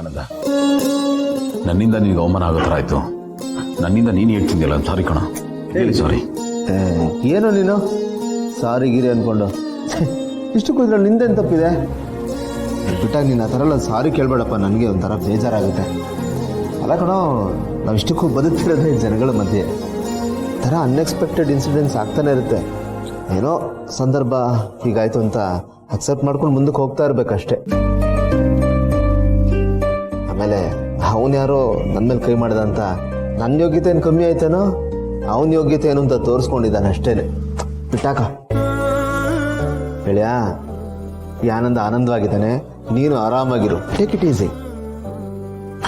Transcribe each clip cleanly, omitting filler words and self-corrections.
ಆನಂದ, ನನ್ನಿಂದ ನಿನಗೆ ಅವಮಾನ ಆಗೋ ಥರ ಆಯಿತು. ನನ್ನಿಂದ ನೀನು ಹೇಳ್ತಿದ್ಯಲ್ಲ, ಸಾರಿ ಕಣ. ಹೇಳಿ ಸಾರಿ. ಏನೋ ನೀನು ಸಾರಿ ಗಿರಿ ಅಂದ್ಕೊಂಡು ಇಷ್ಟಕ್ಕೂ ಇದ್ರಲ್ಲಿ ನಿಂದೇನು ತಪ್ಪಿದೆ? ಬಿಟ್ಟಾಗ ನೀನು ಆ ಥರ ಎಲ್ಲ ಸಾರಿ ಕೇಳಬೇಡಪ್ಪ, ನನಗೆ ಒಂಥರ ಬೇಜಾರಾಗುತ್ತೆ. ಅಲ್ಲ ಕಣೋ, ನಾವು ಇಷ್ಟಕ್ಕೂ ಬದುಕ್ತಿರೋದೇ ಜನಗಳ ಮಧ್ಯೆ. ಥರ ಅನ್ಎಕ್ಸ್ಪೆಕ್ಟೆಡ್ ಇನ್ಸಿಡೆಂಟ್ಸ್ ಆಗ್ತಾನೆ ಇರುತ್ತೆ. ಏನೋ ಸಂದರ್ಭ ಹೀಗಾಯ್ತು ಅಂತ ಅಕ್ಸೆಪ್ಟ್ ಮಾಡ್ಕೊಂಡು ಮುಂದಕ್ಕೆ ಹೋಗ್ತಾ ಇರ್ಬೇಕಷ್ಟೆ. ಆಮೇಲೆ ಅವನು ಯಾರೋ ನನ್ನ ಮೇಲೆ ಕೈ ಮಾಡ್ದ ಅಂತ ನನ್ನ ಯೋಗ್ಯತೆ ಏನು ಕಮ್ಮಿ ಆಯ್ತೇನೋ, ಅವನ ಯೋಗ್ಯತೆ ಏನು ಅಂತ ತೋರಿಸ್ಕೊಂಡಿದ್ದಾನೆ ಅಷ್ಟೇನೆ. ಬಿಟ್ಟಾಕ ಹೇಳಿಯಾ, ಈ ಆನಂದ ಆನಂದವಾಗಿದ್ದಾನೆ, ನೀನು ಆರಾಮಾಗಿರು, ಟೇಕ್ ಇಟ್ ಈಸಿ.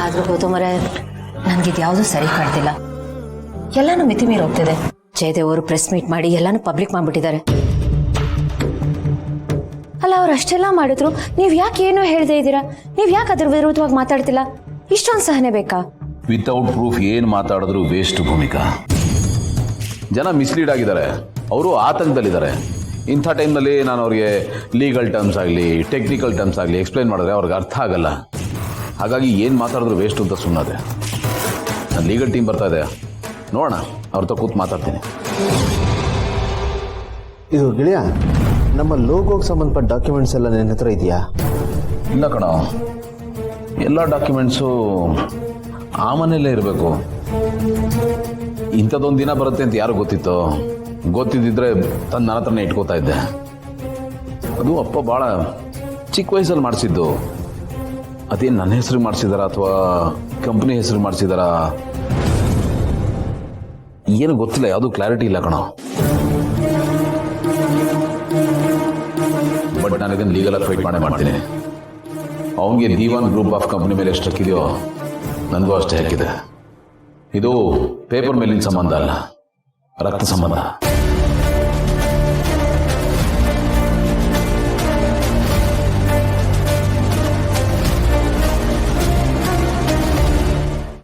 ಆದ್ರೂ ಗೌತಮರೇ, ನನ್ಗಿದು ಯಾವುದೂ ಸರಿ ಕಾಡ್ತಿಲ್ಲ. ಎಲ್ಲಾನು ಮಿತಿ ಮೀರಿ ಹೋಗ್ತಿದೆ. ಜಯದೇವ್ ಅವರು ಪ್ರೆಸ್ ಮೀಟ್ ಮಾಡಿ ಎಲ್ಲಾನು ಪಬ್ಲಿಕ್ ಮಾಡ್ಬಿಟ್ಟಿದ್ದಾರೆ. ಅಲ್ಲ, ಅವ್ರು ಅಷ್ಟೆಲ್ಲ ಮಾಡಿದ್ರು ನೀವ್ ಯಾಕೆ ಏನೋ ಹೇಳ್ದೇ ಇದ್ದೀರಾ? ನೀವ್ ಯಾಕೆ ಅದ್ರ ವಿರುದ್ಧವಾಗಿ ಮಾತಾಡ್ತಿಲ್ಲ? ಇಷ್ಟೊಂದು ಸಹನೆ ಬೇಕಾ? ವಿತೌಟ್ ಪ್ರೂಫ್ ಏನು ಮಾತಾಡಿದ್ರು ವೇಸ್ಟ್ ಭೂಮಿಕಾ. ಜನ ಮಿಸ್ಲೀಡ್ ಆಗಿದ್ದಾರೆ, ಅವರು ಆತಂಕದಲ್ಲಿದ್ದಾರೆ. ಇಂಥ ಟೈಮ್ನಲ್ಲಿ ನಾನು ಅವ್ರಿಗೆ ಲೀಗಲ್ ಟರ್ಮ್ಸ್ ಆಗಲಿ ಟೆಕ್ನಿಕಲ್ ಟರ್ಮ್ಸ್ ಆಗಲಿ ಎಕ್ಸ್ಪ್ಲೈನ್ ಮಾಡಿದ್ರೆ ಅವ್ರಿಗೆ ಅರ್ಥ ಆಗಲ್ಲ. ಹಾಗಾಗಿ ಏನು ಮಾತಾಡಿದ್ರು ವೇಸ್ಟ್ ಅಂತ ಸುಮ್ಮನೆ. ನಾನು ಲೀಗಲ್ ಟೀಮ್ ಬರ್ತಾ ಇದೆ, ನೋಡೋಣ, ಅವ್ರ ಹತ್ರ ಕೂತು ಮಾತಾಡ್ತೀನಿ. ಇದು ಗೆಳೆಯ, ನಮ್ಮ ಲೋಗೋಗೆ ಸಂಬಂಧಪಟ್ಟ ಡಾಕ್ಯುಮೆಂಟ್ಸ್ ಎಲ್ಲ ನಿನ್ನ ಹತ್ರ ಇದೆಯಾ? ಇಲ್ಲ ಕಣ, ಎಲ್ಲ ಡಾಕ್ಯುಮೆಂಟ್ಸು ಆ ಮನೆಯಲ್ಲೇ ಇರಬೇಕು. ಇಂಥದ್ದೊಂದು ದಿನ ಬರುತ್ತೆ ಅಂತ ಯಾರು ಗೊತ್ತಿತ್ತು? ಗೊತ್ತಿದ್ದಿದ್ರೆ ತಂದು ನನ್ನ ಹತ್ರನೇ ಇಟ್ಕೋತಾ ಇದ್ದೆ. ಅದು ಅಪ್ಪ ಭಾಳ ಚಿಕ್ಕ ವಯಸ್ಸಲ್ಲಿ ಮಾಡಿಸಿದ್ದು. ಅದೇನು ನನ್ನ ಹೆಸರು ಮಾಡಿಸಿದಾರ ಅಥವಾ ಕಂಪ್ನಿ ಹೆಸರು ಮಾಡಿಸಿದಾರ ಏನು ಗೊತ್ತಿಲ್ಲ, ಯಾವುದೂ ಕ್ಲಾರಿಟಿ ಇಲ್ಲ ಕಣ. ಬಟ್ ನಾನು ಇದನ್ನು ಲೀಗಲ್ ಫೈಟ್ ಮಾಡ್ತೀನಿ. ಅವನಿಗೆ ದಿವಾನ್ ಗ್ರೂಪ್ ಆಫ್ ಕಂಪ್ನಿ ಮೇಲೆ ಎಷ್ಟು ಹಕ್ಕಿದೆಯೋ ನನಗೂ ಅಷ್ಟೇ ಹಕ್ಕಿದೆ. ಇದು ಪೇಪರ್ ಮೇಲಿನ ಸಂಬಂಧ ಅಲ್ಲ, ರಕ್ತ ಸಂಬಂಧ.